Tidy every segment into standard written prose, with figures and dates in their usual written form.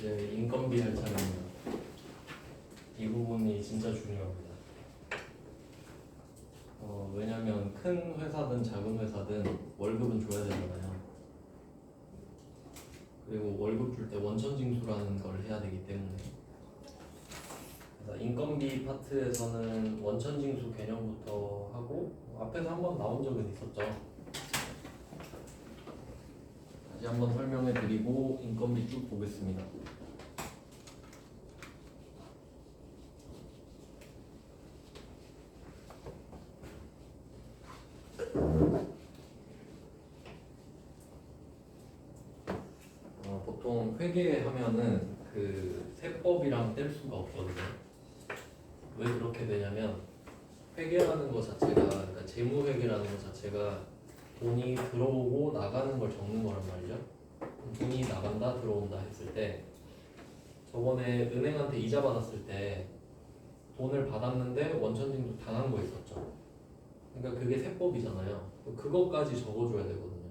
이제 인건비 할 차례입니다. 이 부분이 진짜 중요합니다. 왜냐면 큰 회사든 작은 회사든 월급은 줘야 되잖아요. 그리고 월급 줄 때 원천징수라는 걸 해야 되기 때문에, 그래서 인건비 파트에서는 원천징수 개념부터 하고, 앞에서 한번 나온 적은 있었죠. 다시 한번 설명해 드리고 인건비 쭉 보겠습니다. 보통 회계하면은 그 세법이랑 뗄 수가 없거든요. 왜 그렇게 되냐면, 회계라는 것 자체가, 그러니까 재무회계라는 것 자체가 돈이 들어오고 나가는 걸 적는 거란 말이죠. 돈이 나간다 들어온다 했을 때, 저번에 은행한테 이자 받았을 때 돈을 받았는데 원천징수 당한 거 있었죠. 그러니까 그게 세법이잖아요. 그것까지 적어줘야 되거든요.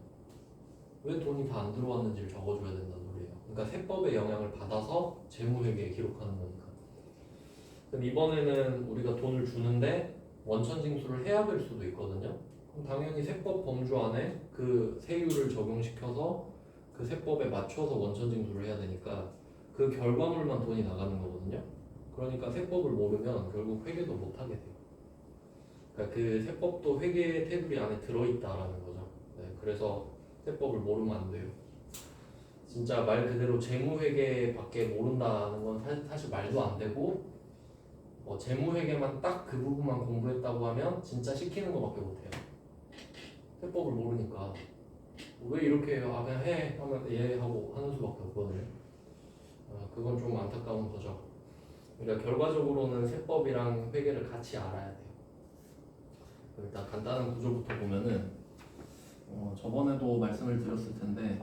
왜 돈이 다 안 들어왔는지를 적어줘야 된다는 소리예요. 그러니까 세법의 영향을 받아서 재무회계에 기록하는 거니까. 그럼 이번에는 우리가 돈을 주는데 원천징수를 해야 될 수도 있거든요. 그럼 당연히 세법 범주 안에 그 세율을 적용시켜서 그 세법에 맞춰서 원천징수를 해야 되니까 그 결과물만 돈이 나가는 거거든요. 그러니까 세법을 모르면 결국 회계도 못하게 돼요. 그러니까 그 세법도 회계 테두리 안에 들어있다라는 거죠. 네, 그래서 세법을 모르면 안 돼요. 진짜 말 그대로 재무회계밖에 모른다는 건 사실 말도 안 되고, 재무회계만 딱 그 부분만 공부했다고 하면 진짜 시키는 거밖에 못해요. 세법을 모르니까 왜 이렇게 해요? 아 그냥 해 하면 예 하고 하는 수밖에 없거든요. 그건 좀 안타까운 거죠. 그러니까 결과적으로는 세법이랑 회계를 같이 알아야 돼요. 일단 간단한 구조부터 보면은, 저번에도 말씀을 드렸을 텐데,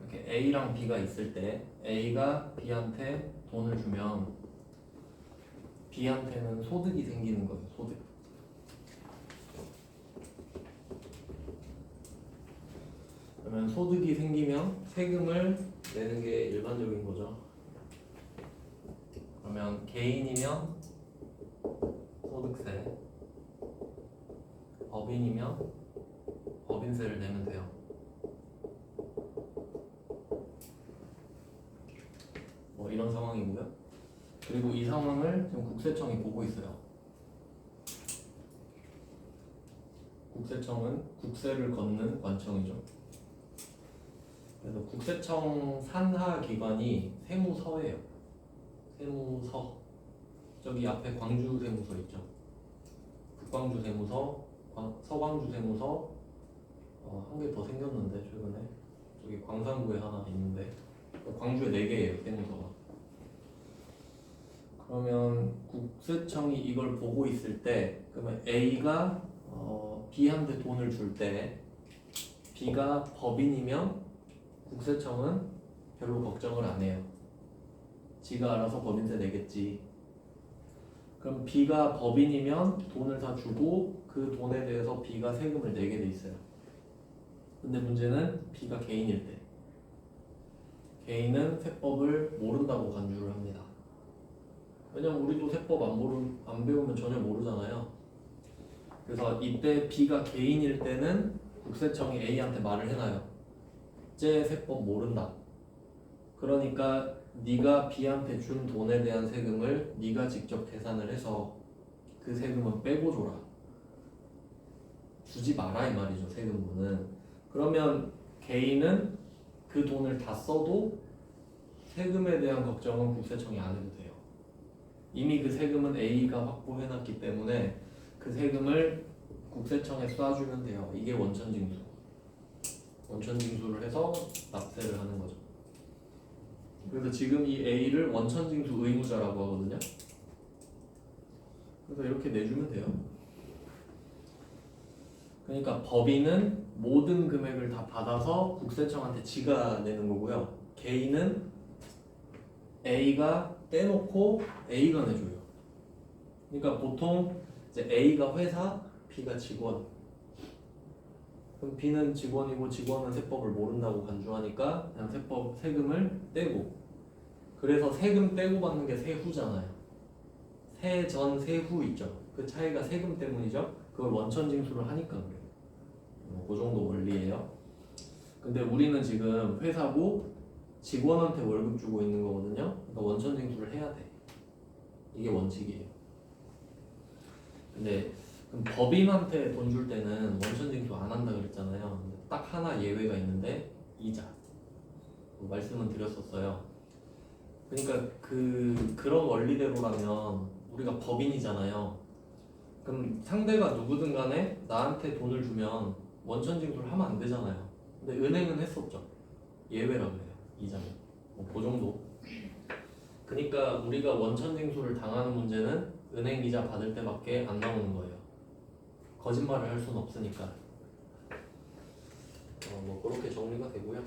이렇게 A랑 B가 있을 때 A가 B한테 돈을 주면 B한테는 소득이 생기는 거예요. 소득. 그러면 소득이 생기면 세금을 내는 게 일반적인 거죠. 그러면 개인이면 소득세, 법인이면 법인세를 내면 돼요. 이런 상황이고요. 그리고 이 상황을 지금 국세청이 보고 있어요. 국세청은 국세를 걷는 관청이죠. 그래서 국세청 산하 기관이 세무서예요. 세무서. 저기 앞에 광주 세무서 있죠. 북광주 세무서, 서광주 세무서, 한 개 더 생겼는데 최근에 저기 광산구에 하나 있는데, 광주에 4개예요 세무서가. 그러면 국세청이 이걸 보고 있을 때, 그러면 A가 B한테 돈을 줄 때 B가 법인이면 국세청은 별로 걱정을 안 해요. 지가 알아서 법인세 내겠지. 그럼 B가 법인이면 돈을 다 주고 그 돈에 대해서 B가 세금을 내게 돼 있어요. 근데 문제는 B가 개인일 때, 개인은 세법을 모른다고 간주를 합니다. 왜냐면 우리도 세법 안 배우면 전혀 모르잖아요. 그래서 이때 B가 개인일 때는 국세청이 A한테 말을 해놔요. 쟤 세법 모른다. 그러니까 네가 B한테 준 돈에 대한 세금을 네가 직접 계산을 해서 그 세금은 빼고 줘라. 주지 마라 이 말이죠, 세금분은. 그러면 개인은 그 돈을 다 써도 세금에 대한 걱정은 국세청이 안 해도 돼요. 이미 그 세금은 A가 확보해놨기 때문에 그 세금을 국세청에 쏴주면 돼요. 이게 원천징수. 원천징수를 해서 납세를 하는 거죠. 그래서 지금 이 A를 원천징수 의무자라고 하거든요. 그래서 이렇게 내주면 돼요. 그러니까 법인은 모든 금액을 다 받아서 국세청한테 지가 내는 거고요. 개인은 A가 떼놓고 A가 내줘요. 그러니까 보통 이제 A가 회사, B가 직원. 그럼 B는 직원이고 직원은 세법을 모른다고 간주하니까 그냥 세금을 떼고, 그래서 세금 떼고 받는 게 세후잖아요. 세전 세후 있죠. 그 차이가 세금 때문이죠. 그걸 원천징수를 하니까 그래요. 그 정도 원리예요. 근데 우리는 지금 회사고 직원한테 월급 주고 있는 거거든요. 그러니까 원천징수를 해야 돼. 이게 원칙이에요. 근데 그럼 법인한테 돈 줄 때는 원천징수 안 한다 그랬잖아요. 근데 딱 하나 예외가 있는데 이자. 말씀은 드렸었어요. 그러니까 그런 원리대로라면 우리가 법인이잖아요. 그럼 상대가 누구든 간에 나한테 돈을 주면 원천징수를 하면 안 되잖아요. 근데 은행은 했었죠. 예외라 그래요. 이자는. 그 정도. 그러니까 우리가 원천징수를 당하는 문제는 은행 이자 받을 때밖에 안 나오는 거예요. 거짓말을 할 수는 없으니까. 뭐 그렇게 정리가 되고요.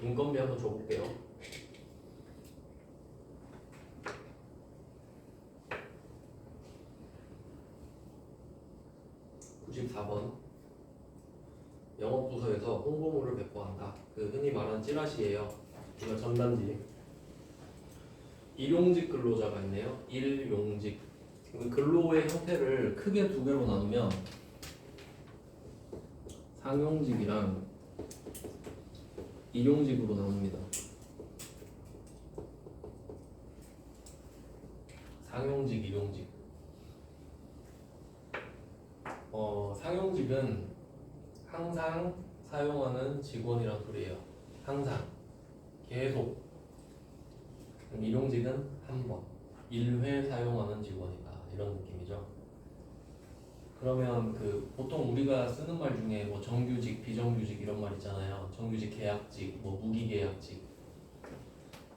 인건비 한번 줘볼게요. 94번. 영업부서에서 홍보물을 배포한다. 그 흔히 말하는 찌라시예요. 이거 전단지. 일용직 근로자가 있네요. 일용직. 근로의 형태를 크게 두 개로 나누면 상용직이랑 일용직으로 나눕니다. 상용직, 일용직. 상용직은 항상 사용하는 직원이란 소리예요. 항상, 계속. 일용직은 한 번, 1회 사용하는 직원이다. 이런 느낌이죠. 그러면 보통 우리가 쓰는 말 중에 뭐 정규직, 비정규직 이런 말 있잖아요. 정규직, 계약직, 뭐 무기계약직.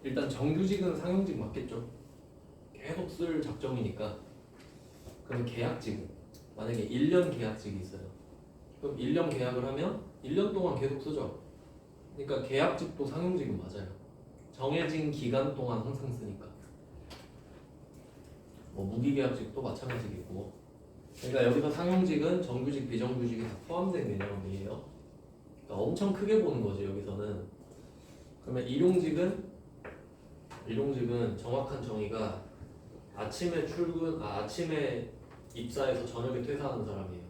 일단 정규직은 상용직 맞겠죠. 계속 쓸 작정이니까. 그럼 계약직은 만약에 1년 계약직이 있어요. 그럼 1년 계약을 하면 1년 동안 계속 쓰죠. 그러니까 계약직도 상용직은 맞아요. 정해진 기간 동안 항상 쓰니까. 뭐 무기계약직도 마찬가지겠고. 그러니까 여기서 상용직은 정규직, 비정규직이 다 포함된 개념이에요. 그러니까 엄청 크게 보는 거지 여기서는. 그러면 일용직은 정확한 정의가 아침에 입사해서 저녁에 퇴사하는 사람이에요.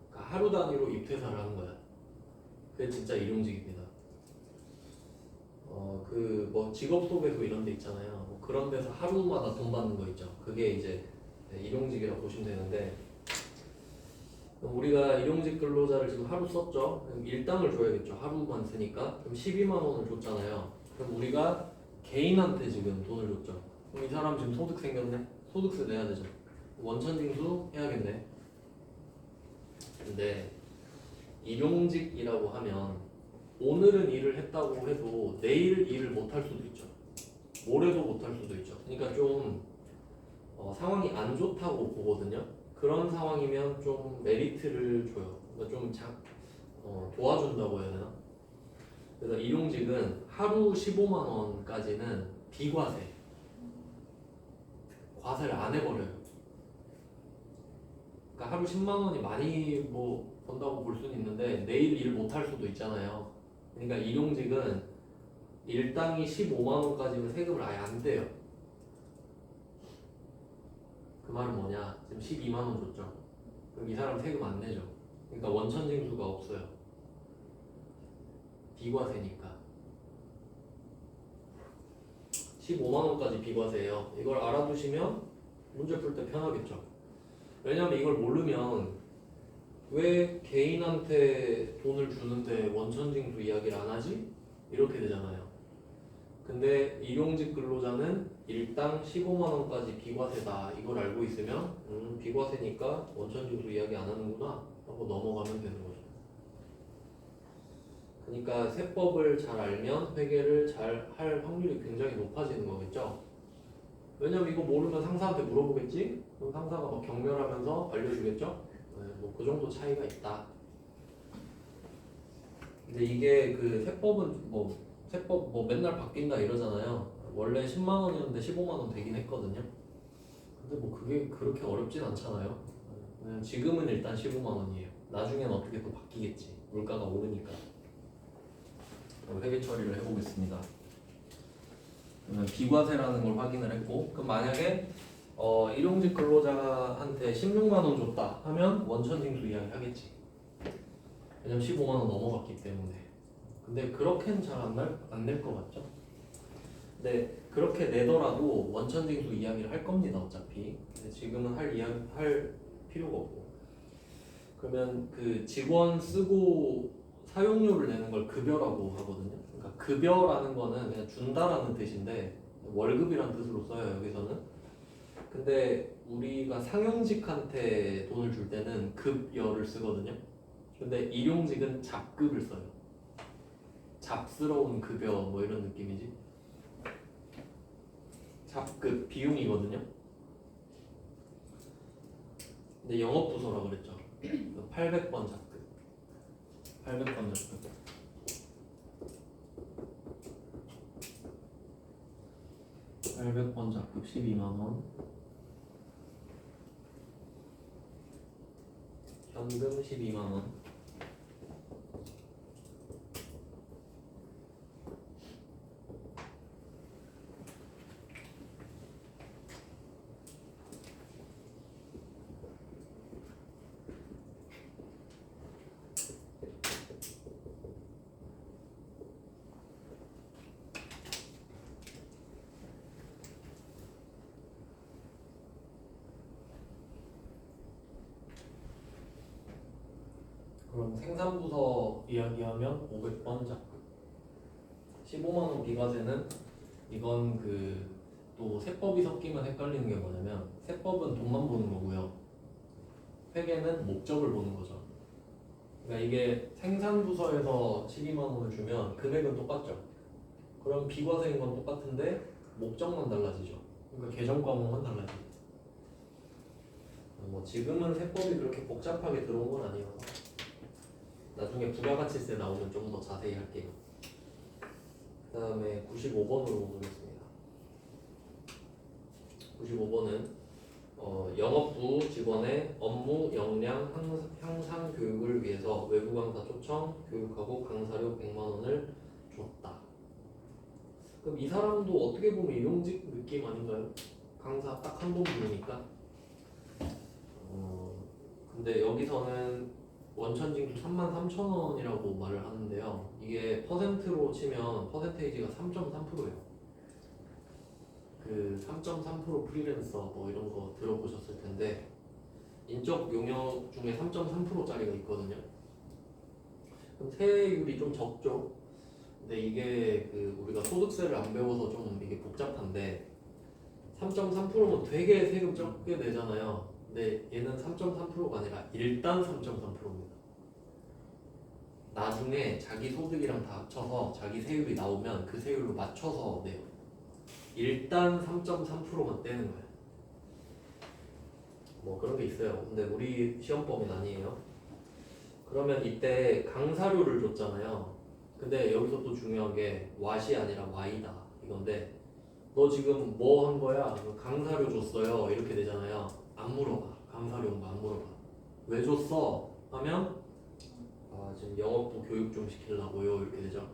그러니까 하루 단위로 입퇴사를 하는 거야. 그게 진짜 일용직입니다. 뭐 직업소개소 이런 데 있잖아요. 뭐 그런 데서 하루마다 돈 받는 거 있죠. 그게 이제 일용직이라고 보시면 되는데, 우리가 일용직 근로자를 지금 하루 썼죠. 그럼 일당을 줘야겠죠. 하루만 쓰니까. 그럼 12만 원을 줬잖아요. 그럼 우리가 개인한테 지금 돈을 줬죠. 그럼 이 사람 지금 소득 생겼네? 소득세 내야 되죠. 원천징수 해야겠네. 근데 일용직이라고 하면 오늘은 일을 했다고 해도 내일 일을 못할 수도 있죠. 모레도 못할 수도 있죠. 그러니까 좀 상황이 안 좋다고 보거든요. 그런 상황이면 좀 메리트를 줘요. 그러니까 좀 도와준다고 해야 되나? 그래서 일용직은 하루 15만 원까지는 비과세, 과세를 안 해버려요. 그러니까 하루 10만 원이 많이 뭐 번다고 볼 수는 있는데 내일 일 못할 수도 있잖아요. 그러니까 일용직은 일당이 15만 원까지는 세금을 아예 안 떼요. 그 말은 뭐냐? 지금 12만 원 줬죠. 그럼 이 사람 세금 안 내죠. 그러니까 원천징수가 없어요. 비과세니까. 15만 원까지 비과세예요. 이걸 알아두시면 문제 풀 때 편하겠죠. 왜냐면 이걸 모르면 왜 개인한테 돈을 주는데 원천징수 이야기를 안 하지? 이렇게 되잖아요. 근데 일용직 근로자는 일당 15만 원까지 비과세다. 이걸 알고 있으면 비과세니까 원천징수 이야기 안 하는구나 하고 넘어가면 되는 거죠. 그러니까 세법을 잘 알면 회계를 잘 할 확률이 굉장히 높아지는 거겠죠. 왜냐면 이거 모르면 상사한테 물어보겠지? 그럼 상사가 막 경멸하면서 알려주겠죠? 뭐 그 정도 차이가 있다. 근데 이게 세법은 세법 맨날 바뀐다 이러잖아요. 원래 10만 원이었는데 15만 원 되긴 했거든요. 근데 뭐 그게 그렇게 어렵진 않잖아요. 지금은 일단 15만 원이에요. 나중엔 어떻게 또 바뀌겠지. 물가가 오르니까. 회계 처리를 해보겠습니다. 그러면 비과세라는 걸 확인을 했고, 그럼 만약에 일용직 근로자한테 16만 원 줬다 하면 원천징수 이야기 하겠지. 왜냐면 15만 원 넘어갔기 때문에. 근데 그렇게는 잘 안 낼 것 같죠? 근데 그렇게 내더라도 원천징수 이야기를 할 겁니다, 어차피. 근데 지금은 할 필요가 없고. 그러면 그 직원 쓰고 사용료를 내는 걸 급여라고 하거든요. 그러니까 급여라는 거는 그냥 준다라는 뜻인데 월급이라는 뜻으로 써요, 여기서는. 근데 우리가 상용직한테 돈을 줄 때는 급여를 쓰거든요. 근데 일용직은 잡급을 써요. 잡스러운 급여 뭐 이런 느낌이지. 잡급 비용이거든요. 근데 영업부서라 그랬죠. 800번 잡급. 800번 잡급. 800번 잡급 12만 원. 현금 12만 원. 그럼 생산부서 이야기하면 500번 잡급. 15만 원 비과세는 이건 그 또 세법이 섞이면 헷갈리는 게 뭐냐면 세법은 돈만 보는 거고요. 회계는 목적을 보는 거죠. 그러니까 이게 생산부서에서 12만 원을 주면 금액은 똑같죠. 그럼 비과세인 건 똑같은데 목적만 달라지죠. 그러니까 계정 과목만 달라지죠. 뭐 지금은 세법이 그렇게 복잡하게 들어온 건 아니어서 나중에 부가가치세 나오면 좀 더 자세히 할게요. 그 다음에 95번으로 보겠습니다. 95번은 영업부 직원의 업무 역량 향상 교육을 위해서 외부 강사 초청 교육하고 강사료 100만 원을 줬다. 그럼 이 사람도 어떻게 보면 일용직 느낌 아닌가요? 강사 딱 한 번 부르니까. 근데 여기서는 원천징수 33,000원이라고 말을 하는데요. 이게 퍼센트로 치면 퍼센테이지가 3.3%예요. 그 3.3% 프리랜서 뭐 이런 거 들어보셨을 텐데 인적 용역 중에 3.3%짜리가 있거든요. 그럼 세율이 좀 적죠. 근데 이게 그 우리가 소득세를 안 배워서 좀 이게 복잡한데 3.3%면 되게 세금 적게 내잖아요. 근데 얘는 3.3%가 아니라 일단 3.3%입니다. 나중에 자기 소득이랑 다 합쳐서 자기 세율이 나오면 그 세율로 맞춰서 내요. 일단 3.3%만 떼는 거예요. 뭐 그런 게 있어요. 근데 우리 시험법은 아니에요. 그러면 이때 강사료를 줬잖아요. 근데 여기서 또 중요한 게 왓이 아니라 Y다 이건데 너 지금 뭐 한 거야? 강사료 줬어요. 이렇게 되잖아요. 안 물어봐. 강사료 온 거 안 물어봐. 왜 줬어? 하면 지금 영업부 교육 좀 시키려고요. 이렇게 되죠.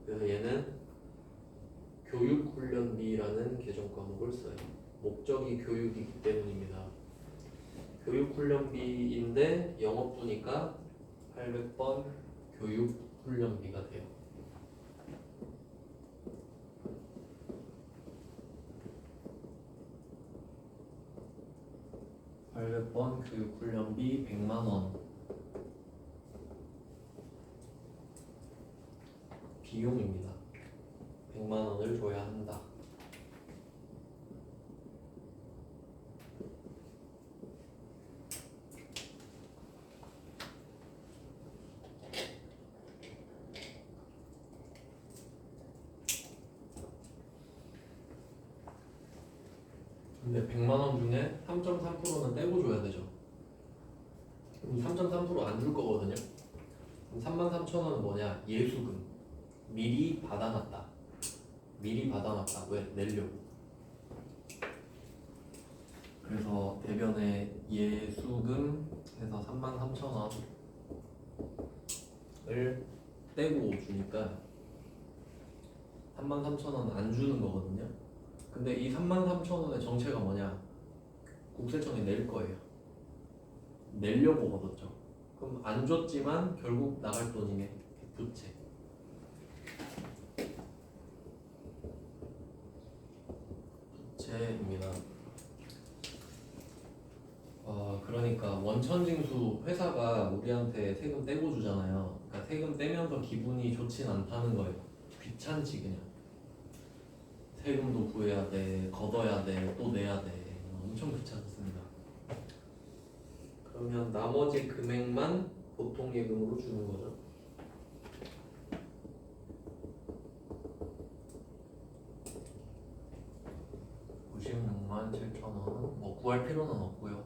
그래서 얘는 교육훈련비라는 계정 과목을 써요. 목적이 교육이기 때문입니다. 교육훈련비인데 영업부니까 800번 교육훈련비가 돼요. 교육훈련비 100만 원. 비용입니다. 100만 원을 줘야 한다. 근데 100만 원 중에 3.3%는 떼고 줘야 되죠. 그럼 3.3% 안 줄 거거든요. 그럼 33,000원은 뭐냐? 예수금. 미리 받아놨다. 미리 받아놨다. 왜? 내려고. 그래서 대변에 예수금 해서 33,000원을 떼고 주니까 33,000원 안 주는 거거든요. 근데 이 33,000원의 정체가 뭐냐? 국세청에 낼 거예요. 내려고 걷었죠. 그럼 안 줬지만 결국 나갈 돈이네. 부채. 부채입니다. 그러니까 원천징수 회사가 우리한테 세금 떼고 주잖아요. 그러니까 세금 떼면서 기분이 좋진 않다는 거예요. 귀찮지 그냥. 세금도 구해야 돼, 걷어야 돼, 또 내야 돼. 엄청 귀찮습니다. 그러면 나머지 금액만 보통 예금으로 주는 거죠. 96만 7천원. 뭐 구할 필요는 없고요.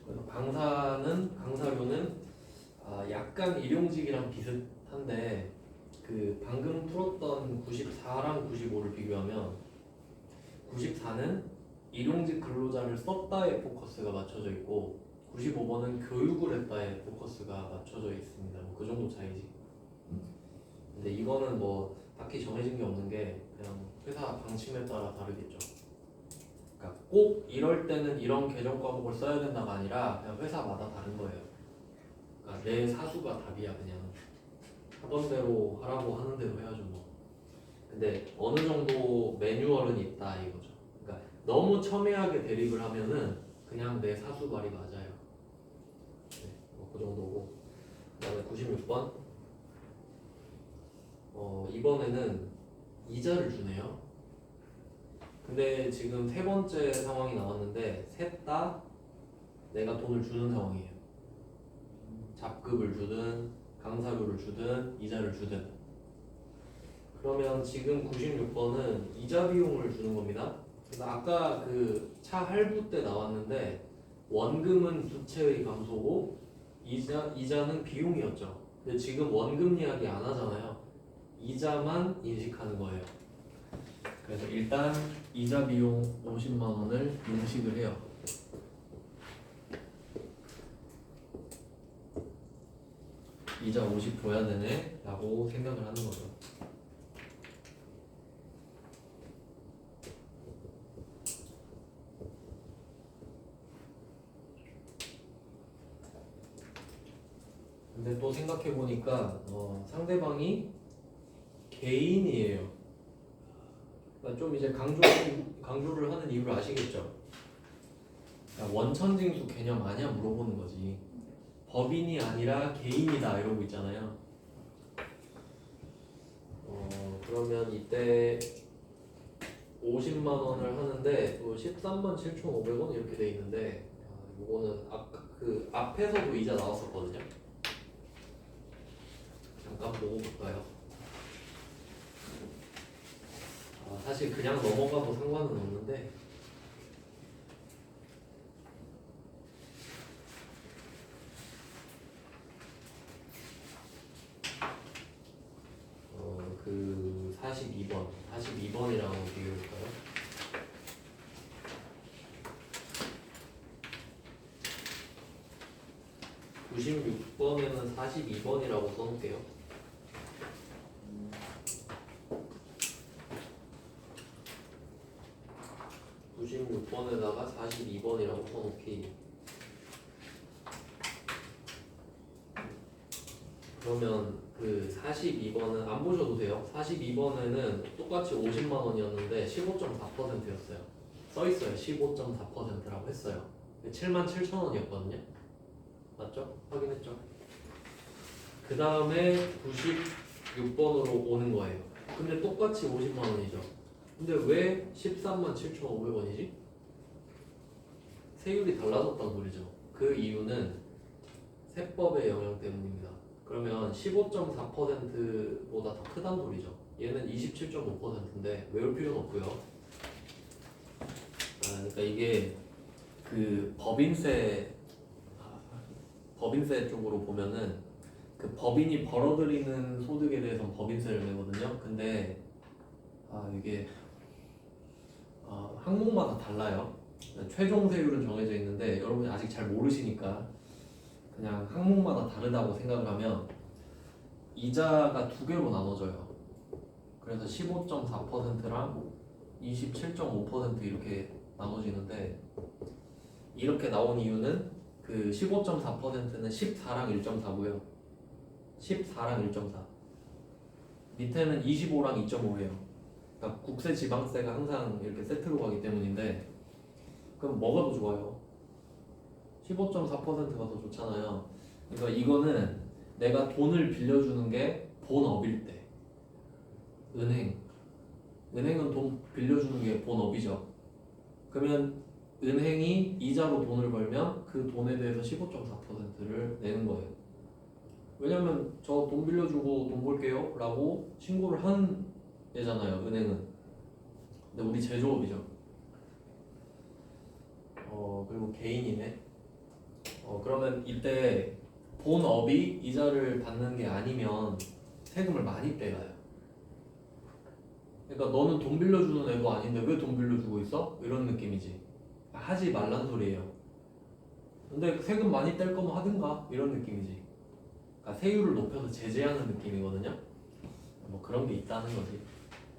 그래서 강사료는 약간 일용직이랑 비슷한데 그 방금 풀었던 94랑 95를 비교하면 94는 일용직 근로자를 썼다에 포커스가 맞춰져 있고 95번은 교육을 했다에 포커스가 맞춰져 있습니다. 뭐 그 정도 차이지. 근데 이거는 뭐 딱히 정해진 게 없는 게 그냥 회사 방침에 따라 다르겠죠. 그러니까 꼭 이럴 때는 이런 계정 과목을 써야 된다가 아니라 그냥 회사마다 다른 거예요. 그러니까 내 사수가 답이야. 그냥 하던 대로 하라고 하는 대로 해야죠 뭐. 근데 어느 정도 매뉴얼은 있다 이거죠. 그러니까 너무 첨예하게 대립을 하면은 그냥 내 사수 말이 맞아요. 네, 그 정도고. 그다음에 96번. 이번에는 이자를 주네요. 근데 지금 세 번째 상황이 나왔는데 셋 다 내가 돈을 주는 상황이에요. 잡급을 주든 강사료를 주든 이자를 주든. 그러면 지금 96번은 이자 비용을 주는 겁니다. 그래서 아까 그 차 할부 때 나왔는데 원금은 부채의 감소고 이자는 비용이었죠. 근데 지금 원금 이야기 안 하잖아요. 이자만 인식하는 거예요. 그래서 일단 이자 비용 50만 원을 인식을 해요. 이자 50 줘야 되네 라고 생각을 하는 거죠. 근데 또 생각해보니까 상대방이 개인이에요. 그러니까 좀 이제 강조를 하는 이유를 아시겠죠? 그러니까 원천징수 개념 아니야 물어보는 거지. 법인이 아니라 개인이다 이러고 있잖아요. 그러면 이때 50만 원을 하는데 또 13만 7,500원 이렇게 돼 있는데 이거는 아까 그 앞에서도 이자 나왔었거든요. 잠깐 보고 볼까요? 사실 그냥 넘어가도 상관은 없는데 그 42번이랑 비교해볼까요? 96번에는 42번이라고 써놓을게요. (96번에다가) 42번이라고 써놓기. 그러면 그 42번은 안 보셔도 돼요. 42번에는 똑같이 50만 원이었는데 15.4%였어요. 써있어요. 15.4%라고 했어요. 7만 7천 원이었거든요. 맞죠? 확인했죠? 그 다음에 96번으로 오는 거예요. 근데 똑같이 50만 원이죠. 근데 왜 13만 7,500원이지? 세율이 달라졌단 소리죠. 그 이유는 세법의 영향 때문입니다. 그러면 15.4%보다 더 크단 소리죠. 얘는 27.5%인데 외울 필요는 없고요. 그러니까 이게 그 법인세 쪽으로 보면은 그 법인이 벌어들이는 소득에 대해서는 법인세를 내거든요. 근데 이게 항목마다 달라요. 최종 세율은 정해져 있는데 여러분이 아직 잘 모르시니까 그냥 항목마다 다르다고 생각을 하면 이자가 두 개로 나눠져요. 그래서 15.4%랑 27.5% 이렇게 나눠지는데 이렇게 나온 이유는 그 15.4%는 14랑 1.4고요. 14랑 1.4. 밑에는 25랑 2.5예요. 그러니까 국세 지방세가 항상 이렇게 세트로 가기 때문인데 그럼 뭐가 더 좋아요? 15.4%가 더 좋잖아요. 그러니까 이거는 내가 돈을 빌려주는 게 본업일 때 은행은 돈 빌려주는 게 본업이죠. 그러면 은행이 이자로 돈을 벌면 그 돈에 대해서 15.4%를 내는 거예요. 왜냐면 저 돈 빌려주고 돈 벌게요 라고 신고를 한 애잖아요, 은행은. 근데 우리 제조업이죠. 그리고 개인이네. 그러면 이때 본업이 이자를 받는 게 아니면 세금을 많이 빼가요. 그러니까 너는 돈 빌려주는 애도 아닌데 왜 돈 빌려주고 있어? 이런 느낌이지. 하지 말란 소리예요. 근데 세금 많이 뗄 거면 하든가 이런 느낌이지. 그러니까 세율을 높여서 제재하는 느낌이거든요. 뭐 그런 게 있다는 거지.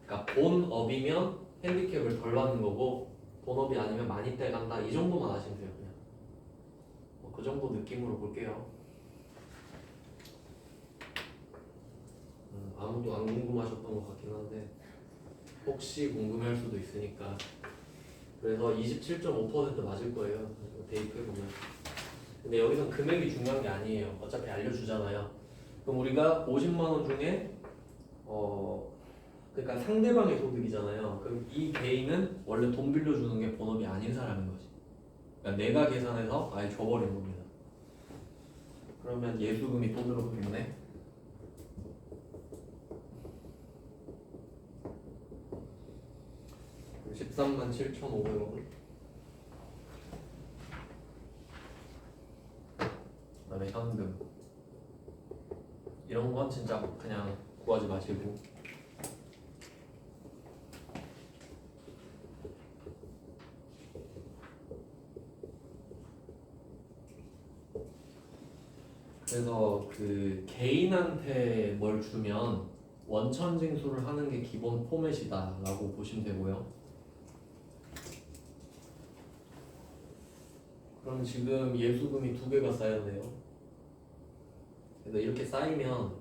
그러니까 본업이면 핸디캡을 덜 받는 거고 본업이 아니면 많이 떼간다 이 정도만 아시면 돼요. 그냥 그 정도 느낌으로 볼게요. 아무도 안 궁금하셨던 것 같긴 한데 혹시 궁금할 수도 있으니까. 그래서 27.5% 맞을 거예요. 대입해보면. 근데 여기선 금액이 중요한 게 아니에요. 어차피 알려주잖아요. 그럼 우리가 50만 원 중에 그러니까 상대방의 소득이잖아요. 그럼 이 개인은 원래 돈 빌려주는 게 본업이 아닌 사람인 거지. 그러니까 내가 계산해서 아예 줘버린 겁니다. 그러면 예수금이 또 들어오겠네. 13만 7,500원. 그다음에 현금. 이런 건 진짜 그냥 구하지 마시고. 그래서 그 개인한테 뭘 주면 원천징수를 하는 게 기본 포맷이다라고 보시면 되고요. 그럼 지금 예수금이 두 개가 쌓였네요. 그래서 이렇게 쌓이면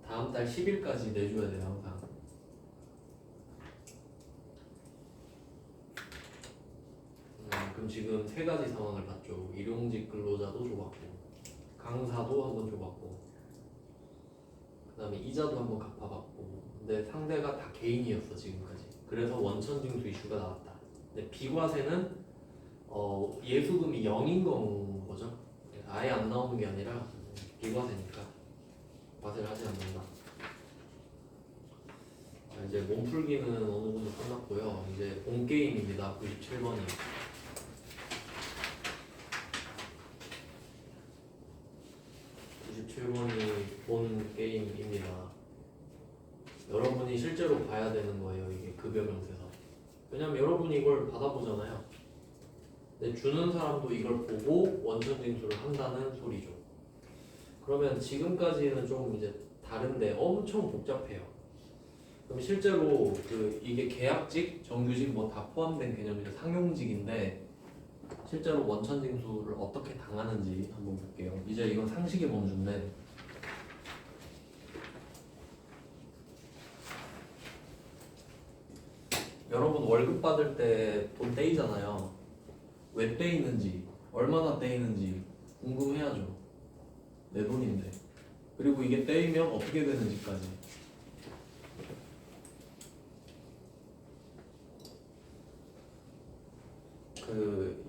다음 달 10일까지 내줘야 돼요, 항상. 그럼 지금 세 가지 상황을 봤죠. 일용직 근로자도 줘봤고, 강사도 한번 줘봤고, 그 다음에 이자도 한번 갚아봤고. 근데 상대가 다 개인이었어, 지금까지. 그래서 원천징수 이슈가 나왔다. 근데 비과세는 예수금이 0인 건 거죠. 아예 안 나오는 게 아니라 비과세니까 과세를 하지 않는다. 자, 이제 몸풀기는 어느 정도 끝났고요. 이제 본 게임입니다. 97번이. 본 게임입니다. 여러분이 실제로 봐야 되는 거예요. 이게 급여 명세서. 왜냐면 여러분이 이걸 받아보잖아요. 근데 주는 사람도 이걸 보고 원천징수를 한다는 소리죠. 그러면 지금까지는 좀 이제 다른데 엄청 복잡해요. 그럼 실제로 이게 계약직, 정규직 뭐 다 포함된 개념이죠. 상용직인데 실제로 원천징수를 어떻게 당하는지 한번 볼게요. 이제 이건 상식의 범주인데 여러분 월급 받을 때 돈 떼이잖아요. 왜 떼이는지, 얼마나 떼이는지 궁금해야죠. 내 돈인데. 그리고 이게 떼이면 어떻게 되는지까지.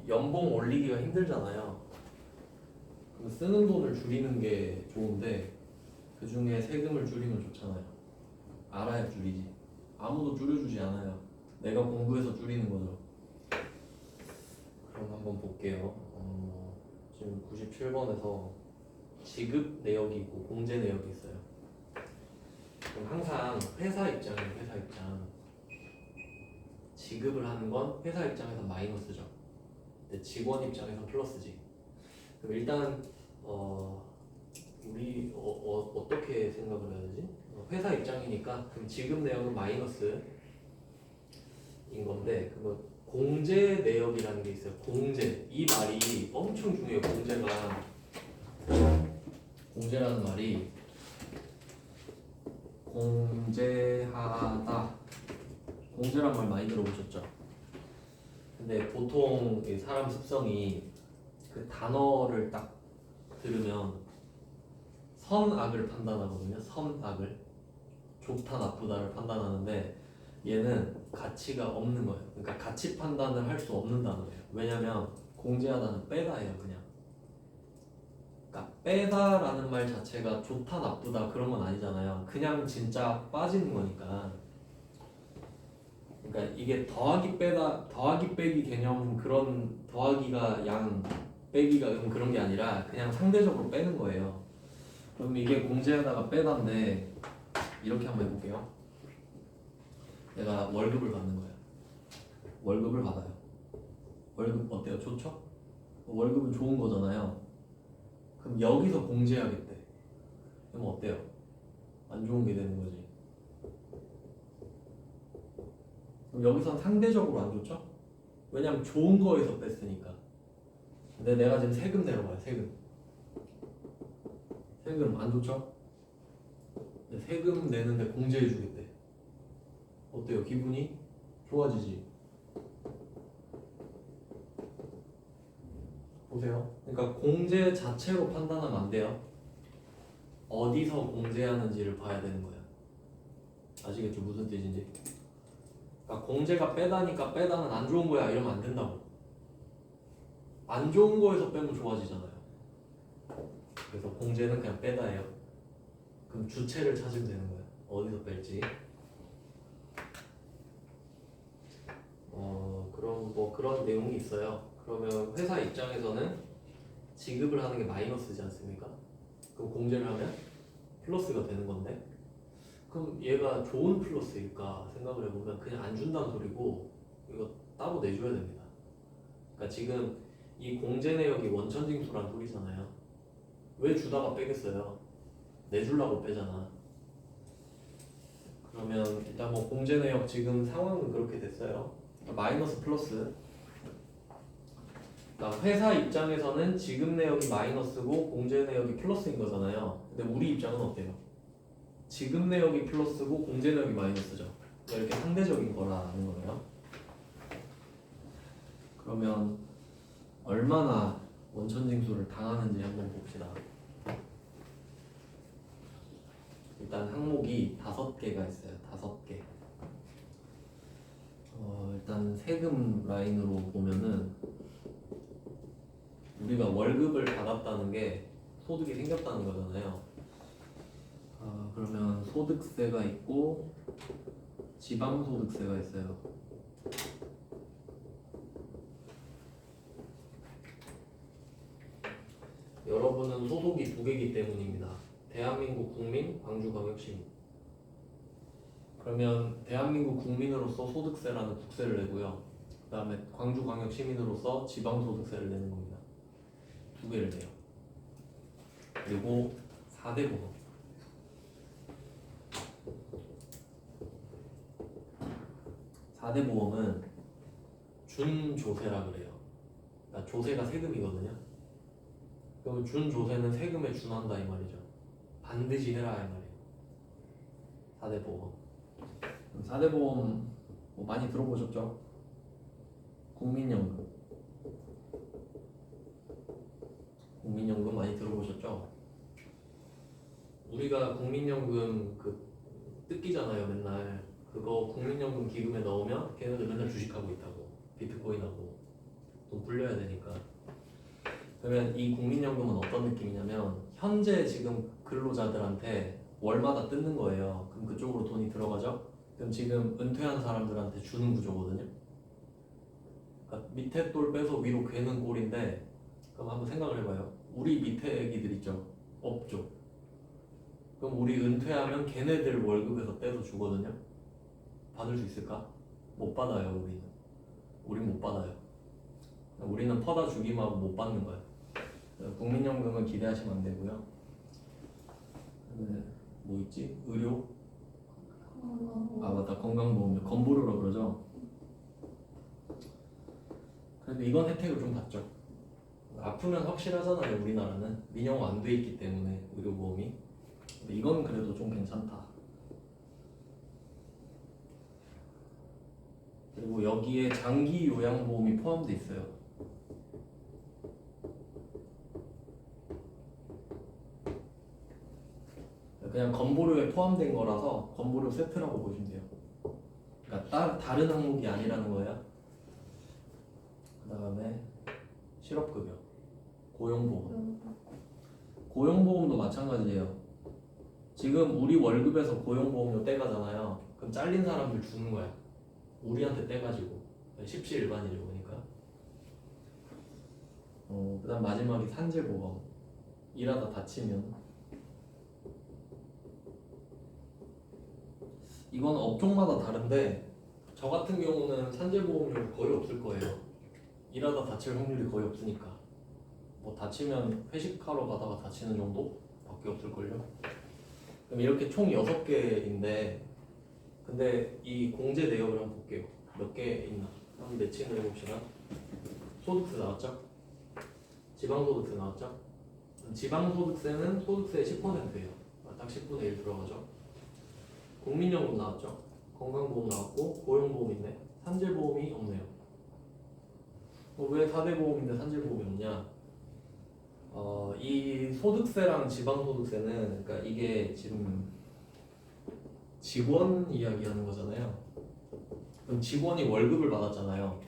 연봉 올리기가 힘들잖아요. 그럼 쓰는 돈을 줄이는 게 좋은데 그 중에 세금을 줄이면 좋잖아요. 알아야 줄이지. 아무도 줄여주지 않아요. 내가 공부해서 줄이는 거죠. 그럼 한번 볼게요. 지금 97번에서 지급 내역이고 공제 내역이 있어요. 그럼 항상 회사 입장이에요. 회사 입장. 지급을 하는 건 회사 입장에서 마이너스죠. 근데 직원 입장에서 플러스지. 그럼 일단 우리 어떻게 생각을 해야 되지? 회사 입장이니까 그럼 지급 내역은 마이너스인 건데 그러면 공제 내역이라는 게 있어요. 공제. 이 말이 엄청 중요해요. 공제라는 말이 공제하다. 공제란 말 많이 들어보셨죠? 근데 보통 이 사람 습성이 그 단어를 딱 들으면 선악을 판단하거든요. 선악을. 좋다 나쁘다를 판단하는데 얘는 가치가 없는 거예요. 그러니까 가치 판단을 할 수 없는 단어예요. 왜냐면 공제하다는 빼다예요. 그냥. 그러니까 빼다라는 말 자체가 좋다 나쁘다 그런 건 아니잖아요. 그냥 진짜 빠지는 거니까. 그러니까 이게 더하기 빼다 더하기 빼기 개념 그런 더하기가 양 빼기가 그런 게 아니라 그냥 상대적으로 빼는 거예요. 그럼 이게 공제하다가 빼다인데 이렇게 한번 해볼게요. 내가 월급을 받는 거예요. 월급을 받아요. 월급 어때요? 좋죠? 월급은 좋은 거잖아요. 그럼 여기서 공제하겠대. 그럼 어때요? 안 좋은 게 되는 거지. 그럼 여기선 상대적으로 안 좋죠? 왜냐면 좋은 거에서 뺐으니까. 근데 내가 지금 세금 내러 가요. 세금 안 좋죠? 근데 세금 내는데 공제해 주겠대. 어때요? 기분이 좋아지지? 보세요. 그러니까 공제 자체로 판단하면 안 돼요. 어디서 공제하는지를 봐야 되는 거야. 아시겠죠? 무슨 뜻인지? 그러니까 공제가 빼다니까 빼다는 안 좋은 거야 이러면 안 된다고. 안 좋은 거에서 빼면 좋아지잖아요. 그래서 공제는 그냥 빼다예요. 그럼 주체를 찾으면 되는 거야. 어디서 뺄지. 그럼 뭐 그런 내용이 있어요. 그러면 회사 입장에서는 지급을 하는 게 마이너스지 않습니까? 그럼 공제를 하면 플러스가 되는 건데 그럼 얘가 좋은 플러스일까 생각을 해보면 그냥 안 준다는 소리고 이거 따로 내줘야 됩니다. 그러니까 지금 이 공제 내역이 원천징수란 소리잖아요. 왜 주다가 빼겠어요? 내주려고 빼잖아. 그러면 일단 뭐 공제 내역 지금 상황은 그렇게 됐어요. 마이너스 플러스. 그러니까 회사 입장에서는 지급 내역이 마이너스고 공제 내역이 플러스인 거잖아요. 근데 우리 입장은 어때요? 지급 내역이 플러스고 공제 내역이 마이너스죠. 이렇게 상대적인 거라는 거예요. 그러면 얼마나 원천징수를 당하는지 한번 봅시다. 일단 항목이 5개가 있어요. 5개. 일단 세금 라인으로 보면은 우리가 월급을 받았다는 게 소득이 생겼다는 거잖아요. 그러면 소득세가 있고 지방소득세가 있어요. 여러분은 소속이 2개이기 때문입니다. 대한민국 국민, 광주광역시민. 그러면 대한민국 국민으로서 소득세라는 국세를 내고요. 그 다음에 광주광역시민으로서 지방소득세를 내는 겁니다. 2개를 내요. 그리고 4대 보험. 4대 보험은 준조세라 그래요. 그러니까 조세가 세금이거든요. 그럼 준조세는 세금에 준한다 이 말이죠. 반드시 해라 이 말이에요. 4대 보험. 4대 보험 뭐 많이 들어보셨죠? 국민연금. 국민연금 많이 들어보셨죠? 우리가 국민연금 그 뜯기잖아요 맨날. 그거 국민연금 기금에 넣으면 걔네들 맨날 주식하고 있다고. 비트코인하고 돈 불려야 되니까. 그러면 이 국민연금은 어떤 느낌이냐면 현재 지금 근로자들한테 월마다 뜯는 거예요. 그럼 그쪽으로 돈이 들어가죠? 그럼 지금 은퇴한 사람들한테 주는 구조거든요. 그러니까 밑에 돌 빼서 위로 괴는 꼴인데 그럼 한번 생각을 해봐요. 우리 밑에 애기들 있죠? 없죠. 그럼 우리 은퇴하면 걔네들 월급에서 떼서 주거든요. 받을 수 있을까? 못 받아요. 우린 못 받아요. 우리는 퍼다 주기만 하고 못 받는 거예요. 국민연금은 기대하시면 안 되고요. 뭐 있지? 의료? 아 맞다, 건강보험료 건보료라고 그러죠. 그래도 이건 혜택을 좀 받죠. 아프면 확실하잖아요. 우리나라는 민영화 안 돼 있기 때문에 의료보험이. 근데 이건 그래도 좀 괜찮다. 그리고 여기에 장기 요양보험이 포함되어 있어요. 그냥 건보료에 포함된 거라서 건보료 세트라고 보시면 돼요. 그러니까 다른 항목이 아니라는 거예요. 그 다음에 실업급여, 고용보험. 고용보험도 마찬가지예요. 지금 우리 월급에서 고용보험료 떼가잖아요. 그럼 잘린 사람들 주는 거야. 우리한테 떼가지고. 십시일반이죠, 보니까. 그 다음 마지막이 산재보험. 일하다 다치면. 이건 업종마다 다른데 저 같은 경우는 산재보험료 거의 없을 거예요. 일하다 다칠 확률이 거의 없으니까. 뭐 다치면 회식하러 가다가 다치는 정도밖에 없을걸요. 그럼 이렇게 총 6개인데 근데 이 공제 내역을 한번 볼게요. 몇 개 있나? 한번 매칭을 해봅시다. 소득세 나왔죠? 지방소득세 나왔죠? 지방소득세는 소득세의 10%예요. 딱 10분의 1 들어가죠. 국민연금 나왔죠? 건강보험 나왔고 고용보험 있네. 산재보험이 없네요. 왜 4대 보험인데 산재보험이 없냐? 이 소득세랑 지방소득세는 그러니까 이게 지금 직원 이야기하는 거잖아요. 그럼 직원이 월급을 받았잖아요.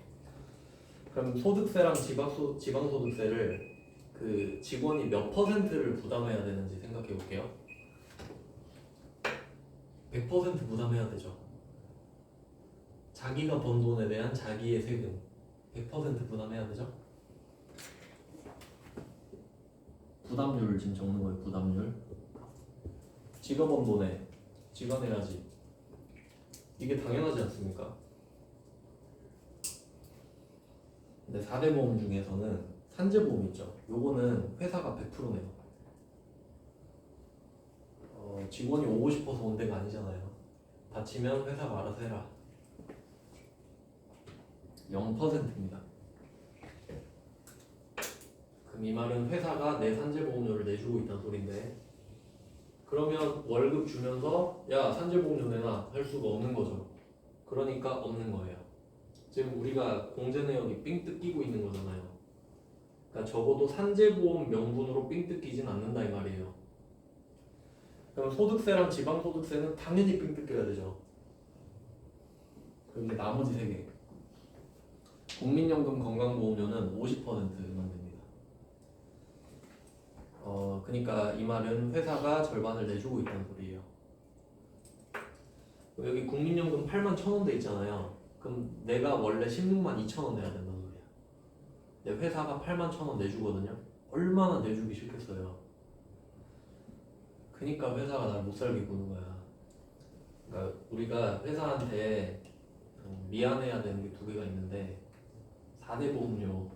그럼 소득세랑 지방소득세를 그 직원이 몇 %를 부담해야 되는지 생각해 볼게요. 100% 부담해야 되죠. 자기가 번 돈에 대한 자기의 세금 100% 부담해야 되죠. 부담률을 지금 적는 거예요. 부담률. 지가 번 돈에 지가 내야지. 이게 당연하지 않습니까? 근데 4대 보험 중에서는 산재보험 있죠. 요거는 회사가 100% 내요. 직원이 오고 싶어서 온 데가 아니잖아요. 다치면 회사가 알아서 해라. 0%입니다. 그럼 이 말은 회사가 내 산재보험료를 내주고 있다는 소린데, 그러면 월급 주면서 야 산재보험료 내놔 할 수가 없는 거죠. 그러니까 없는 거예요. 지금 우리가 공제 내역이 삥 뜯기고 있는 거잖아요. 그러니까 적어도 산재보험 명분으로 삥 뜯기진 않는다 이 말이에요. 그럼 소득세랑 지방소득세는 당연히 삥 뜯겨야 되죠. 그럼 이제 나머지 3개. 국민연금 건강보험료는 50%만 됩니다. 그러니까 이 말은 회사가 절반을 내주고 있다는 소리예요. 여기 국민연금 81,000원 돼 있잖아요. 그럼 내가 원래 16,200,000원 내야 된다는 소리야. 근데 회사가 81,000원 내주거든요. 얼마나 내주기 싫겠어요. 그러니까 회사가 날 못 살게 구는 거야. 그러니까 우리가 회사한테 미안해야 되는 게 2개가 있는데 4대 보험료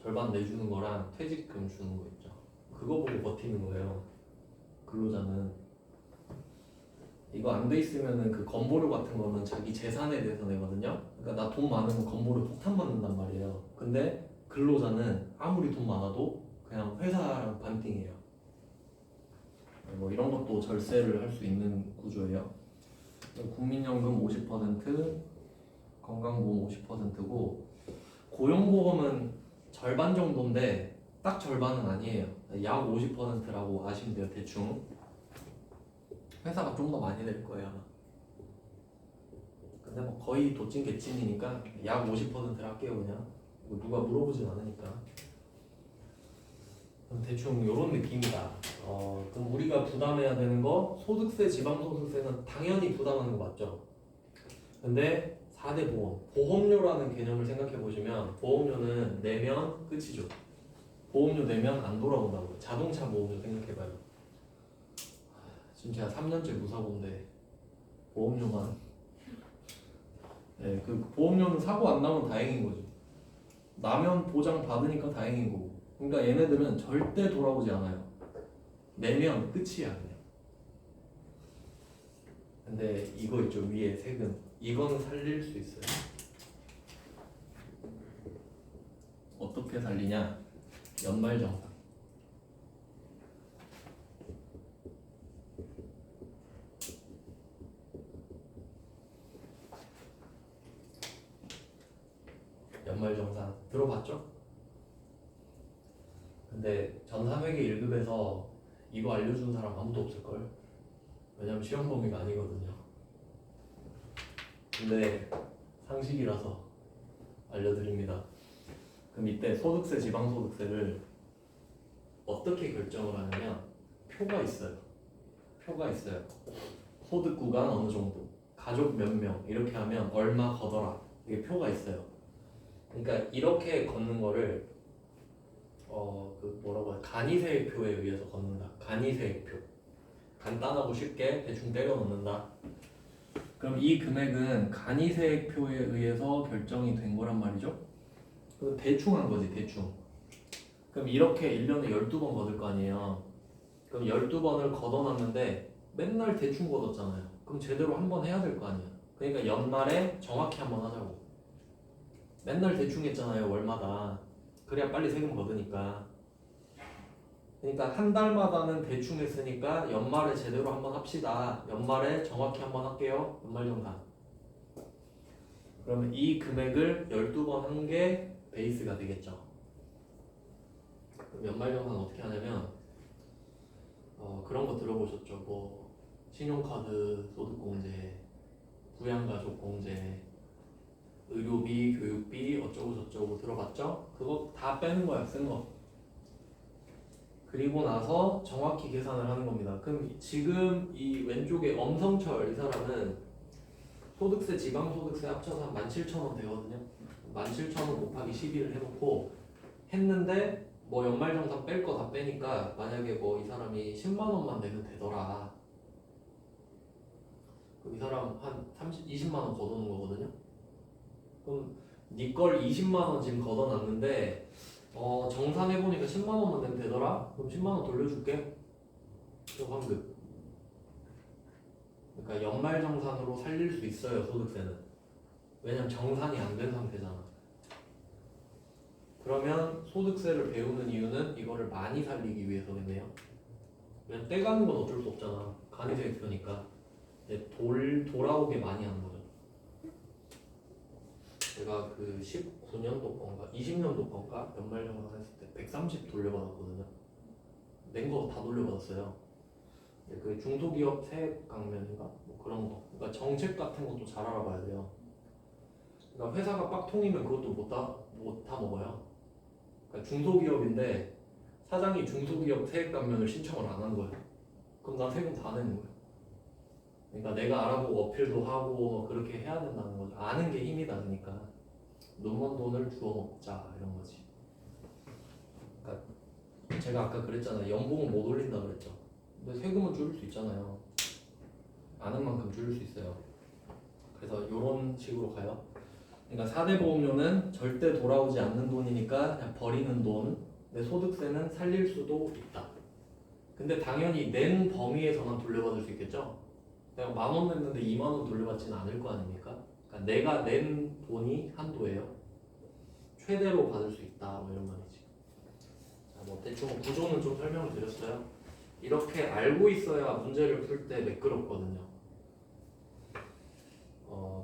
절반 내주는 거랑 퇴직금 주는 거 있죠. 그거 보고 버티는 거예요. 근로자는. 이거 안 돼 있으면은 그 건보료 같은 거는 자기 재산에 대해서 내거든요. 그러니까 나 돈 많으면 건보료 폭탄 맞는단 말이에요. 근데 근로자는 아무리 돈 많아도 그냥 회사랑 반띵이에요. 뭐 이런 것도 절세를 할 수 있는 구조예요. 국민연금 50%, 건강보험 50%고 고용보험은 절반 정도인데 딱 절반은 아니에요. 약 50%라고 아시면 돼요. 대충. 회사가 좀 더 많이 낼 거예요 아마. 근데 뭐 거의 도찐 개찐이니까 약 50%를 할게요 그냥. 뭐 누가 물어보진 않으니까. 대충 이런 느낌이다. 그럼 우리가 부담해야 되는 거 소득세, 지방소득세는 당연히 부담하는 거 맞죠? 근데 4대 보험, 보험료라는 개념을 생각해 보시면 보험료는 내면 끝이죠. 보험료 내면 안 돌아온다고요. 자동차 보험료 생각해봐요. 지금 제가 3년째 무사고인데 보험료만 네, 그 보험료는 사고 안 나면 다행인 거죠. 나면 보장 받으니까 다행인 거고. 그러니까 얘네들은 절대 돌아오지 않아요. 내면 끝이야 그냥. 근데 이거 있죠 위에 세금. 이거는 살릴 수 있어요. 어떻게 살리냐? 연말정산. 연말정산 들어봤죠? 근데 전3회계 1급에서 이거 알려준 사람 아무도 없을걸? 왜냐면 시험 범위가 아니거든요. 근데 상식이라서 알려드립니다. 그럼 이때 소득세, 지방소득세를 어떻게 결정을 하냐면 표가 있어요. 표가 있어요. 소득 구간 어느 정도, 가족 몇 명 이렇게 하면 얼마 걷어라. 이게 표가 있어요. 그러니까 이렇게 걷는 거를 그 뭐라고 해? 간이세액표에 의해서 걷는다. 간이세액표. 간단하고 쉽게 대충 때려 넣는다. 그럼 이 금액은 간이세액표에 의해서 결정이 된 거란 말이죠. 그럼 대충 한 거지 대충. 그럼 이렇게 1년에 12번 걷을 거 아니에요. 그럼 12번을 걷어놨는데 맨날 대충 걷었잖아요. 그럼 제대로 한 번 해야 될 거 아니야. 그러니까 연말에 정확히 한 번 하자고. 맨날 대충 했잖아요 월마다. 그래야 빨리 세금 걷으니까. 그러니까 한 달마다는 대충 했으니까 연말에 제대로 한번 합시다. 연말에 정확히 한번 할게요. 연말정산. 그러면 이 금액을 12번 한 게 베이스가 되겠죠. 그럼 연말정산 어떻게 하냐면 그런 거 들어보셨죠? 뭐 신용카드 소득공제, 부양가족공제, 의료비, 교육비 어쩌고 저쩌고 들어봤죠? 그거 다 빼는 거야, 쓴 거. 그리고 나서 정확히 계산을 하는 겁니다. 그럼 지금 이 왼쪽에 엄성철 이 사람은 소득세, 지방소득세 합쳐서 한 17,000원 되거든요. 17,000원 곱하기 12를 해놓고 했는데 뭐 연말정산 뺄 거 다 빼니까 만약에 뭐 이 사람이 10만 원만 내면 되더라. 그럼 이 사람 한 20만 원 걷어놓은 거거든요. 그럼 네 걸 20만 원 지금 걷어놨는데 정산해보니까 10만 원만 내면 되더라? 그럼 10만 원 돌려줄게. 그럼 환급. 그러니까 연말정산으로 살릴 수 있어요 소득세는. 왜냐면 정산이 안 된 상태잖아. 그러면 소득세를 배우는 이유는 이거를 많이 살리기 위해서겠네요. 그냥 떼가는 건 어쩔 수 없잖아. 간이세액표니까. 돌아오게 많이 하는 거죠. 제가 그 19년도 건가 20년도 건가 연말정산 했을 때 130 돌려받았거든요. 낸 거 다 돌려받았어요. 그 중소기업 세액 강면인가 뭐 그런 거. 그러니까 정책 같은 것도 잘 알아봐야 돼요. 그러니까 회사가 빡통이면 그것도 못 다 먹어요. 그러니까 중소기업인데 사장이 중소기업 세액 감면을 신청을 안 한 거예요. 그럼 나 세금 다 내는 거예요. 그러니까 내가 알아보고 어필도 하고 그렇게 해야 된다는 거죠. 아는 게 힘이다. 그러니까 눈먼 돈을 주워 먹자 이런 거지. 그러니까 제가 아까 그랬잖아요. 연봉은 못 올린다 그랬죠. 근데 세금은 줄일 수 있잖아요. 아는 만큼 줄일 수 있어요. 그래서 이런 식으로 가요. 그러니까 4대 보험료는 절대 돌아오지 않는 돈이니까 그냥 버리는 돈. 내 소득세는 살릴 수도 있다. 근데 당연히 낸 범위에서만 돌려받을 수 있겠죠. 내가 10,000원 냈는데 20,000원 돌려받지는 않을 거 아닙니까? 그러니까 내가 낸 돈이 한도예요. 최대로 받을 수 있다. 뭐 이런 말이지. 자, 뭐 대충 구조는 좀 설명을 드렸어요. 이렇게 알고 있어야 문제를 풀 때 매끄럽거든요.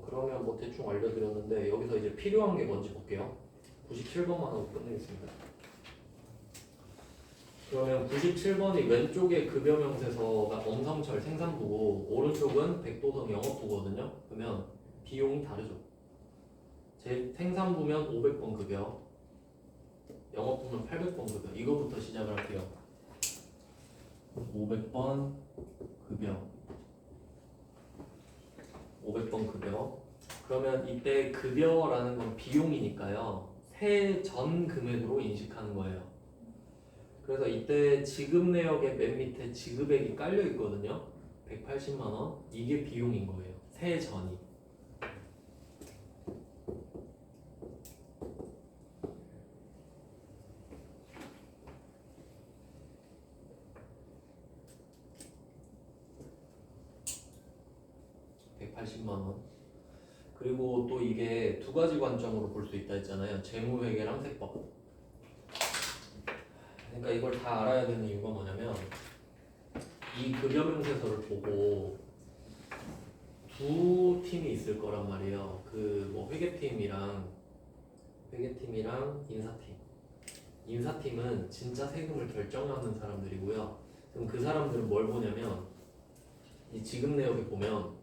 그러면 뭐 대충 알려드렸는데 여기서 이제 필요한 게 뭔지 볼게요. 97번만 하고 끝내겠습니다. 그러면 97번이 왼쪽에 급여명세서가 엄성철 생산부고 오른쪽은 백도성 영업부거든요. 그러면 비용이 다르죠. 제 생산부면 500번 급여, 영업부면 800번 급여. 이거부터 시작을 할게요. 500번 급여, 500번 급여. 그러면 이때 급여라는 건 비용이니까요. 세전 금액으로 인식하는 거예요. 그래서 이때 지급 내역의 맨 밑에 지급액이 깔려 있거든요. 180만 원. 이게 비용인 거예요. 세전이. 그리고 또 이게 두 가지 관점으로 볼 수 있다 했잖아요. 재무회계랑 세법. 그러니까 이걸 다 알아야 되는 이유가 뭐냐면 이 급여명세서를 보고 두 팀이 있을 거란 말이에요. 그 뭐 회계팀이랑 인사팀. 인사팀은 진짜 세금을 결정하는 사람들이고요. 그럼 그 사람들은 뭘 보냐면 이 지급 내역에 보면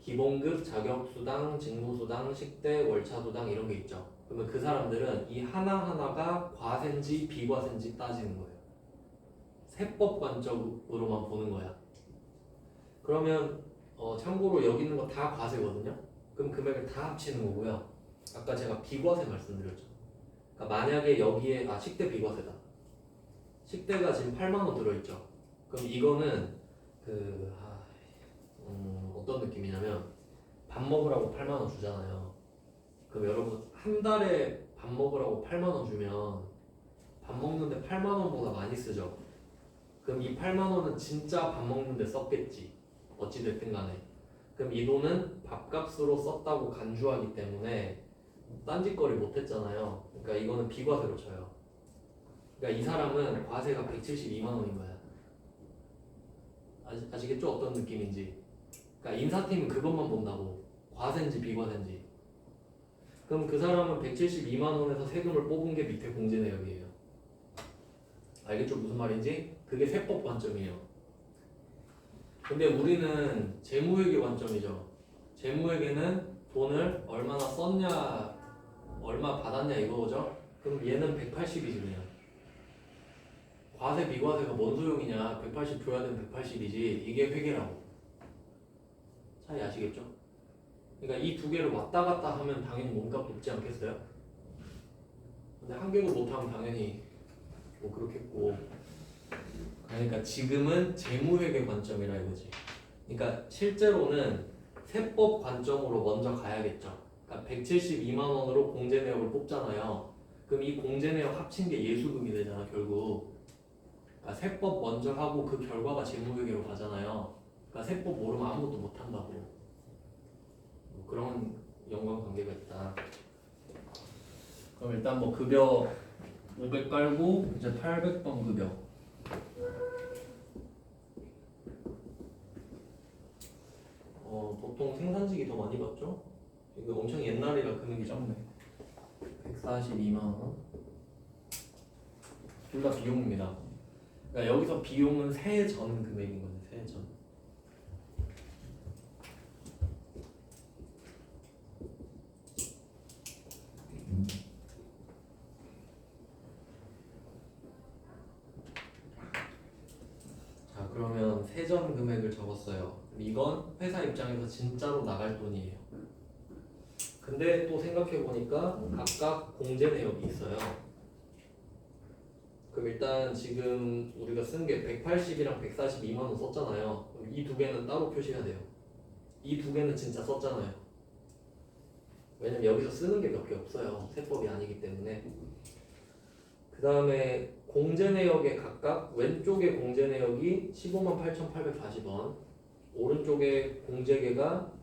기본급, 자격수당, 직무수당, 식대, 월차수당 이런 게 있죠. 그러면 그 사람들은 이 하나하나가 과세인지 비과세인지 따지는 거예요. 세법 관점으로만 보는 거야. 그러면 참고로 여기 있는 거 다 과세거든요. 그럼 금액을 다 합치는 거고요. 아까 제가 비과세 말씀드렸죠. 그러니까 만약에 여기에 식대 비과세다. 식대가 지금 8만 원 들어있죠. 그럼 이거는 어떤 느낌이냐면 밥 먹으라고 8만 원 주잖아요. 그럼 여러분 한 달에 밥 먹으라고 8만 원 주면 밥 먹는데 8만 원보다 많이 쓰죠. 그럼 이 8만 원은 진짜 밥 먹는데 썼겠지. 어찌 됐든 간에. 그럼 이 돈은 밥값으로 썼다고 간주하기 때문에 딴짓거리 못했잖아요. 그러니까 이거는 비과세로 쳐요. 그러니까 이 사람은 과세가 172만 원인 거야. 아시겠죠? 어떤 느낌인지. 그러니까 인사팀은 그것만 본다고. 과세인지 비과세인지. 그럼 그 사람은 172만 원에서 세금을 뽑은 게 밑에 공제 내역이에요. 알겠죠? 무슨 말인지? 그게 세법 관점이에요. 근데 우리는 재무회계 관점이죠. 재무회계는 돈을 얼마나 썼냐, 얼마 받았냐 이거죠? 그럼 얘는 180이지 그냥. 과세 비과세가 뭔 소용이냐. 180 줘야 되는 180이지. 이게 회계라고. 차이 아시겠죠? 그러니까 이 두 개를 왔다 갔다 하면 당연히 몸값 높지 않겠어요? 근데 한 개도 못하면 당연히 뭐 그렇겠고. 그러니까 지금은 재무회계 관점이라 이거지. 그러니까 실제로는 세법 관점으로 먼저 가야겠죠. 그러니까 172만 원으로 공제 내역을 뽑잖아요. 그럼 이 공제 내역 합친 게 예수금이 되잖아 결국. 그러니까 세법 먼저 하고 그 결과가 재무회계로 가잖아요. 그러니까 세법 모르면 아무것도 못한다고. 뭐 그런 연관관계가 있다. 그럼 일단 뭐 급여 500 깔고 이제 800번 급여. 보통 생산직이 더 많이 받죠? 이거 엄청 옛날이라 금액이 적네. 142만 원. 둘 다 비용입니다. 그러니까 여기서 비용은 세전 금액인 거죠. 세전. 자, 그러면 세전 금액을 적었어요. 이건 회사 입장에서 진짜로 나갈 돈이에요. 근데 또 생각해보니까 각각 공제 내역이 있어요. 그럼 일단 지금 우리가 쓴 게 180이랑 142만 원 썼잖아요. 그럼 이 두 개는 따로 표시해야 돼요. 이 두 개는 진짜 썼잖아요. 왜냐면 여기서 쓰는 게 몇 개 없어요. 세법이 아니기 때문에. 그 다음에 공제 내역에 각각 왼쪽에 공제 내역이 15만 8,840원, 오른쪽에 공제계가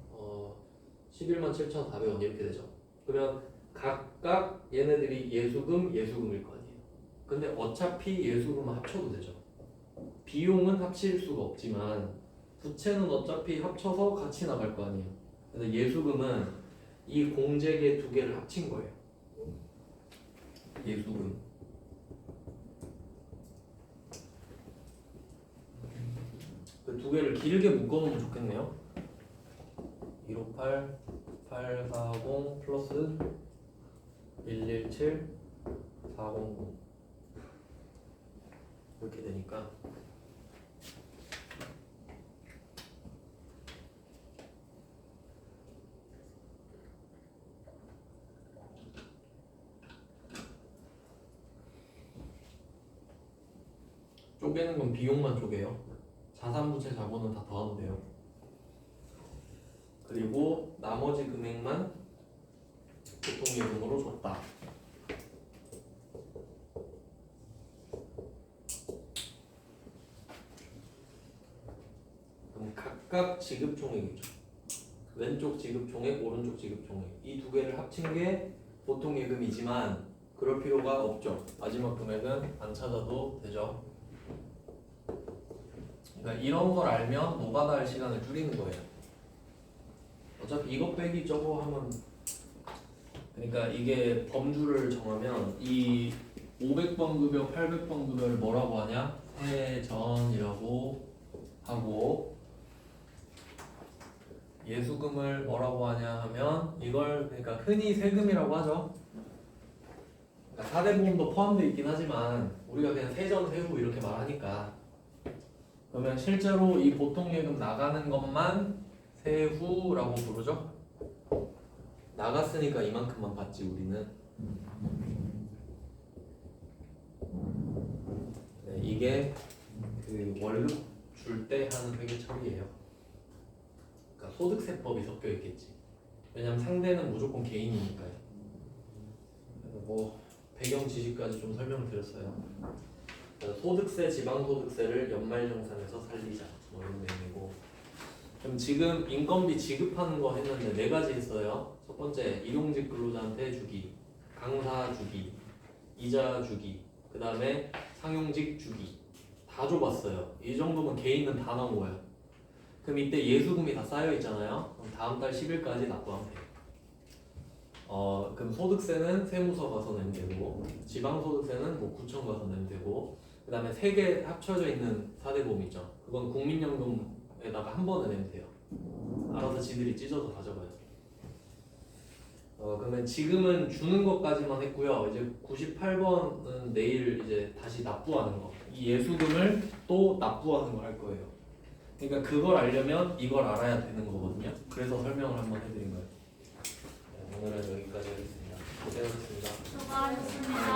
11만 7,400원 이렇게 되죠. 그러면 각각 얘네들이 예수금일 거 아니에요. 근데 어차피 예수금은 합쳐도 되죠. 비용은 합칠 수가 없지만 부채는 어차피 합쳐서 같이 나갈 거 아니에요. 그래서 예수금은 이 공제계 두 개를 합친 거예요. 예수금. 그 두 개를 길게 묶어놓으면 좋겠네요. 158, 840 플러스 117, 400 이렇게 되니까 쪼개는 건 비용만 쪼개요. 자산부채 자본은 다 더하면 돼요. 그리고 나머지 금액만 보통예금으로 줬다. 그럼 각각 지급총액이죠. 왼쪽 지급총액, 오른쪽 지급총액 이 두 개를 합친 게 보통예금이지만 그럴 필요가 없죠. 마지막 금액은 안 찾아도 되죠. 그러니까 이런 걸 알면 노가다 할 시간을 줄이는 거예요. 어차피 이것 빼기 저거 하면 그러니까 이게 범주를 정하면 이 500번 급여, 800번 급여를 뭐라고 하냐? 세전이라고 하고 예수금을 뭐라고 하냐 하면 이걸 그러니까 흔히 세금이라고 하죠. 그러니까 4대 보험도 포함되어 있긴 하지만 우리가 그냥 세전, 세후 이렇게 말하니까 그러면 실제로 이 보통예금 나가는 것만 세후라고 부르죠. 나갔으니까 이만큼만 받지 우리는. 네, 이게 그 월급 줄 때 하는 회계 처리예요. 그러니까 소득세법이 섞여 있겠지. 왜냐면 상대는 무조건 개인이니까요. 그래서 뭐 배경 지식까지 좀 설명을 드렸어요. 소득세, 지방소득세를 연말정산에서 살리자 뭐 이런 내용이고. 그럼 지금 인건비 지급하는 거 했는데 4가지 했어요. 첫 번째 일용직 근로자한테 주기, 강사 주기, 이자 주기, 그 다음에 상용직 주기 다 줘봤어요. 이 정도면 개인은 다 나온 거예요. 그럼 이때 예수금이 다 쌓여 있잖아요. 그럼 다음 달 10일까지 납부하면 돼요. 그럼 소득세는 세무서 가서 내면 되고, 지방소득세는 뭐 구청 가서 내면 되고, 그 다음에 3개 합쳐져 있는 4대 보험 있죠. 그건 국민연금에다가 한 번에 내면 돼요. 알아서 지들이 찢어서 가져가요. 그러면 지금은 주는 것까지만 했고요. 이제 98번은 내일 이제 다시 납부하는 거. 이 예수금을 또 납부하는 거 할 거예요. 그러니까 그걸 알려면 이걸 알아야 되는 거거든요. 그래서 설명을 한번 해드린 거예요. 네, 오늘은 여기까지 하겠습니다. 고생하셨습니다. 수고하셨습니다.